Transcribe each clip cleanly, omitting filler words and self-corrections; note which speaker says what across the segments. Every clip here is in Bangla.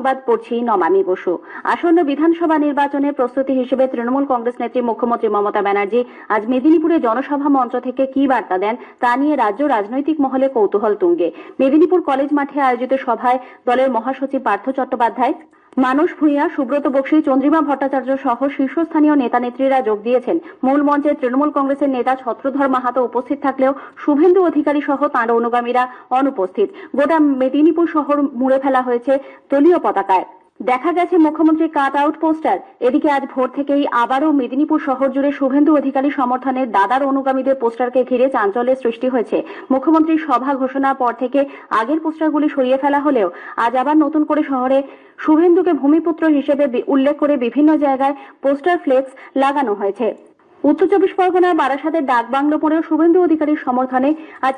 Speaker 1: সংবাদ পড়ছি নমামি বসু। আসন্ন বিধানসভা নির্বাচনের প্রস্তুতি হিসেবে তৃণমূল কংগ্রেস নেত্রী মুখ্যমন্ত্রী মমতা ব্যানার্জি আজ মেদিনীপুরে জনসভা মঞ্চ থেকে কি বার্তা দেন তা নিয়ে রাজ্য রাজনৈতিক মহলে কৌতূহল তুঙ্গে। মেদিনীপুর কলেজ মাঠে আয়োজিত সভায় দলের মহাসচিব পার্থ চট্টোপাধ্যায়, মানস ভূঁইয়া, সুব্রত বক্সী, চন্দ্রিমা ভট্টাচার্য সহ শীর্ষস্থানীয় নেতা নেত্রীরা যোগ দিয়েছেন। মূল মঞ্চে তৃণমূল কংগ্রেসের নেতা ছত্রধর মাহাতো উপস্থিত থাকলেও শুভেন্দু অধিকারী সহ তাঁর অনুগামীরা অনুপস্থিত। গোটা মেদিনীপুর শহর মুড়ে ফেলা হয়েছে দলীয় পতাকায়। দেখা গেছে মুখ্যমন্ত্রীর কাট আউট পোস্টার। এদিকে আজ ভোর থেকেই আবারও মেদিনীপুর শহর জুড়ে শুভেন্দু অধিকারী সমর্থনের দাদার অনুগামীদের পোস্টারকে ঘিরে চাঞ্চল্যের সৃষ্টি হয়েছে। মুখ্যমন্ত্রীর সভা ঘোষণার পর থেকে আগের পোস্টারগুলি সরিয়ে ফেলা হলেও আজ আবার নতুন করে শহরে শুভেন্দুকে ভূমিপুত্র হিসেবে উল্লেখ করে বিভিন্ন জায়গায় পোস্টার ফ্লেক্স লাগানো হয়েছে। উত্তর চব্বিশ পরগনার বারাসাতের ডাকবাংলো মোড়েও শুভেন্দু অধিকারীর সমর্থনে আজ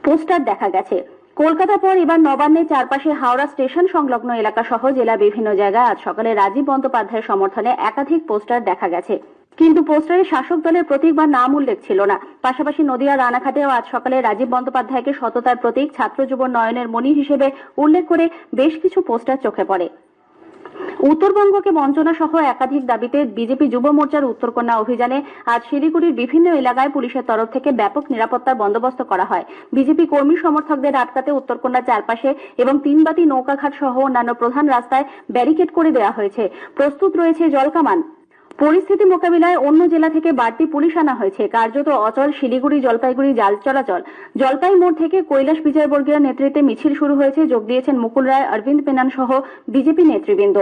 Speaker 1: পোস্টার দেখা গেছে। কলকাতা পর এবার নবান্নের চারপাশে হাওড়া স্টেশন সংলগ্ন এলাকা সহ জেলার বিভিন্ন জায়গায় আজ সকালে রাজীব বন্দ্যোপাধ্যায়ের সমর্থনে একাধিক পোস্টার দেখা গেছে, কিন্তু পোস্টারে শাসক দলের প্রতীক বা নাম উল্লেখ ছিল না। পাশাপাশি নদিয়া রানাঘাটেও আজ সকালে রাজীব বন্দ্যোপাধ্যায়কে সততার প্রতীক, ছাত্র যুব নয়নের মণি হিসেবে উল্লেখ করে বেশ কিছু পোস্টার চোখে পড়ে। উত্তরবঙ্গকে বঞ্চনা সহ একাধিক দাবিতে বিজেপি যুব মোর্চার উত্তরকন্যা অভিযানে আজ শিলিগুড়ির বিভিন্ন এলাকায় পুলিশের তরফ থেকে ব্যাপক নিরাপত্তার বন্দোবস্ত করা হয়। বিজেপি কর্মী সমর্থকদের আটকাতে উত্তরকন্যার চারপাশে এবং তিনবাতি নৌকাঘাট সহ অন্যান্য প্রধান রাস্তায় ব্যারিকেড করে দেওয়া হয়েছে। প্রস্তুত রয়েছে জলকামান। পরিস্থিতি মোকাবিলায় অন্য জেলা থেকে বাড়তি পুলিশ আনা হয়েছে। কার্যত অচল শিলিগুড়ি জলপাইগুড়ি জাল চলাচল। জলপাই মোড় থেকে কৈলাস বিজয়বর্গীয় নেতৃত্বে মিছিল শুরু হয়েছে। যোগ দিয়েছেন মুকুল রায়, অরবিন্দ পেনান সহ বিজেপি নেতৃবৃন্দ।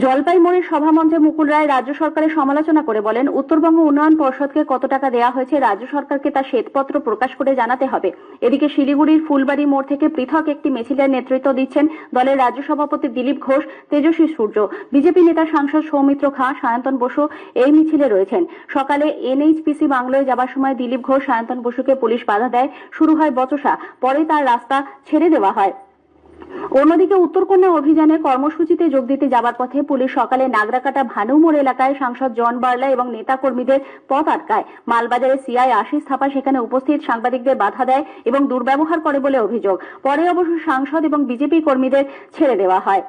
Speaker 1: জলপাই মোড়ের সভামঞ্চে মুকুল রায় রাজ্য সরকারের সমালোচনা করে বলেন, উত্তরবঙ্গ উন্নয়ন পর্ষদকে কত টাকা দেওয়া হয়েছে রাজ্য সরকারকে তা শ্বেতপত্র প্রকাশ করে জানাতে হবে। এদিকে শিলিগুড়ির ফুলবাড়ি মোড় থেকে পৃথক একটি মিছিলের নেতৃত্ব দিচ্ছেন দলের রাজ্য সভাপতি দিলীপ ঘোষ, তেজস্বী সূর্য। বিজেপি নেতা সাংসদ সৌমিত্র খাঁ, সায়ন্তন বসু এই মিছিলে রয়েছেন। সকালে এনএইচপিসি বাংলোয় যাবার সময় দিলীপ ঘোষ, সায়ন্তন বসুকে পুলিশ বাধা দেয়। শুরু হয় বচসা, পরে তার রাস্তা ছেড়ে দেওয়া হয়। অন্যদিকে উত্তরকন্যা অভিযানের কর্মসূচিতে যোগ দিতে যাবার পথে পুলিশ সকালে নাগরাকাটা ভানুমোড় এলাকায় সাংসদ জন বার্লা এবং নেতা কর্মীদের পথ আটকায়। মালবাজারে সিআই আশিস থাপা সেখানে উপস্থিত সাংবাদিকদের বাধা দেয় এবং দুর্ব্যবহার করে বলে অভিযোগ। পরে অবশ্য সাংসদ এবং বিজেপি কর্মীদের ছেড়ে দেওয়া হয়।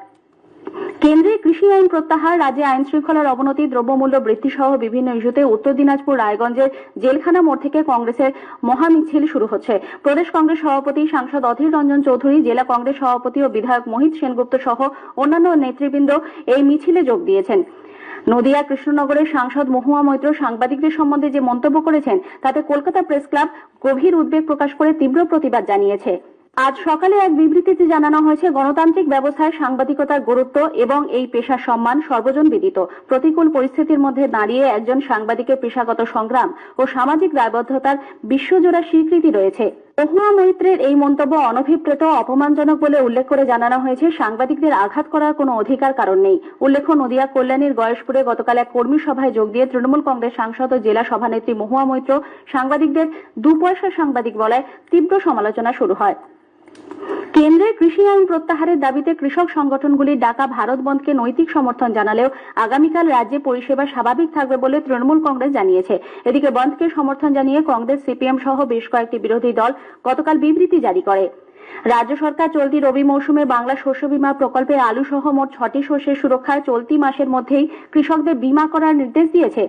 Speaker 1: কেন্দ্রের কৃষি আইন প্রত্যাহার, রাজ্যে আইন শৃঙ্খলার অবনতি, দ্রব্যমূল্য বৃদ্ধি সহ বিভিন্ন ইস্যুতে উত্তর দিনাজপুর রায়গঞ্জের জেলখানা মোড় থেকে কংগ্রেসের মহামিছিল শুরু হচ্ছে। প্রদেশ কংগ্রেস সভাপতি সাংসদ অধীর রঞ্জন চৌধুরী, জেলা কংগ্রেস সভাপতি ও বিধায়ক মোহিত সেনগুপ্ত সহ অন্যান্য নেতৃবৃন্দ এই মিছিলে যোগ দিয়েছেন। নদিয়া কৃষ্ণনগরের সাংসদ মহুয়া মৈত্র সাংবাদিকদের সম্বন্ধে যে মন্তব্য করেছেন তাতে কলকাতা প্রেস ক্লাব গভীর উদ্বেগ প্রকাশ করে তীব্র প্রতিবাদ জানিয়েছে। আজ সকালে এক বিবৃতিতে জানানো হয়েছে, গণতান্ত্রিক ব্যবস্থায় সাংবাদিকতার গুরুত্ব এবং এই পেশার সম্মান সর্বজন বিদিত। প্রতিকূল পরিস্থিতির মধ্যে দাঁড়িয়ে একজন সাংবাদিকের পেশাগত সংগ্রাম ও সামাজিক দায়বদ্ধতার বিশ্বজোড়া স্বীকৃতি রয়েছে। মহুয়া মৈত্রের এই মন্তব্য অনভিপ্রেত, অপমানজনক বলে উল্লেখ করে জানানো হয়েছে, সাংবাদিকদের আঘাত করার কোনো অধিকার কারণ নেই। উল্লেখ্য, নদিয়া কল্যাণীর গয়েশপুরে গতকাল এক কর্মী সভায় যোগ দিয়ে তৃণমূল কংগ্রেস সাংসদ ও জেলা সভানেত্রী মহুয়া মৈত্র সাংবাদিকদের দুপয়সার সাংবাদিক বলায় তীব্র সমালোচনা শুরু হয়। কেন্দ্রের কৃষি আইন প্রত্যাহারের দাবিতে কৃষক সংগঠনগুলির ডাকা ভারত বন্ধকে নৈতিক সমর্থন জানালেও আগামীকাল রাজ্যে পরিষেবা স্বাভাবিক থাকবে বলে তৃণমূল কংগ্রেস জানিয়েছে। এদিকে বন্ধকে সমর্থন জানিয়ে কংগ্রেস, সিপিএম সহ বেশ কয়েকটি বিরোধী দল গতকাল বিবৃতি জারি করে। রাজ্য সরকার চলতি রবি মৌসুমে বাংলা শস্য বীমা প্রকল্পে আলু সহ মোট 6টি শস্যের সুরক্ষায় চলতি মাসের মধ্যেই কৃষকদের বীমা করার নির্দেশ দিয়েছে।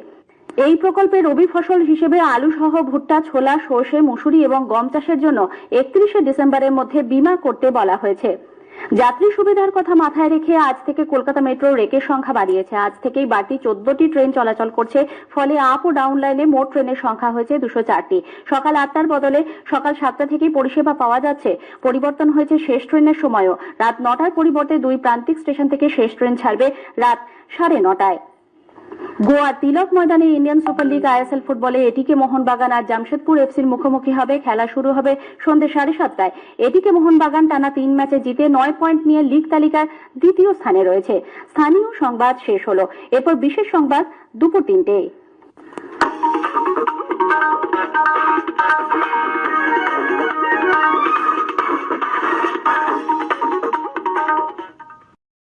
Speaker 1: এই প্রকল্পে রবি ফসল হিসেবে আলু সহ ভুট্টা, ছোলা, সর্ষে, মসুরি এবং গম চাষের জন্য 31শে ডিসেম্বরের মধ্যে বীমা করতে বলা হয়েছে। যাত্রী সুবিধার কথা মাথায় রেখে আজ থেকে কলকাতা মেট্রো রেকের সংখ্যা বাড়িয়েছে। আজ থেকেই বাড়তি 14টি ট্রেন চলাচল করছে। ফলে আপ ও ডাউন লাইনে মোট ট্রেনের সংখ্যা হয়েছে 204টি। সকাল 8টার বদলে সকাল 7টা থেকেই পরিষেবা পাওয়া যাচ্ছে। পরিবর্তন হয়েছে শেষ ট্রেনের সময়ও। রাত 9টার পরিবর্তে 2 প্রান্তিক স্টেশন থেকে শেষ ট্রেন ছাড়বে রাত 9:30টায়। গোয়া তিলক ময়দানে ইন্ডিয়ান সুপার লিগ আইএসএল ফুটবলে এটিকে মোহনবাগান আর জামশেদপুর এফসির মুখোমুখি হবে। খেলা শুরু হবে সন্ধ্যে 7:30টায়। এটিকে মোহনবাগান টানা 3 ম্যাচে জিতে 9 পয়েন্ট নিয়ে লিগ তালিকার দ্বিতীয় স্থানে রয়েছে। স্থানীয় সংবাদ শেষ হলো। এরপর বিশেষ সংবাদ দুপুর 3টায়।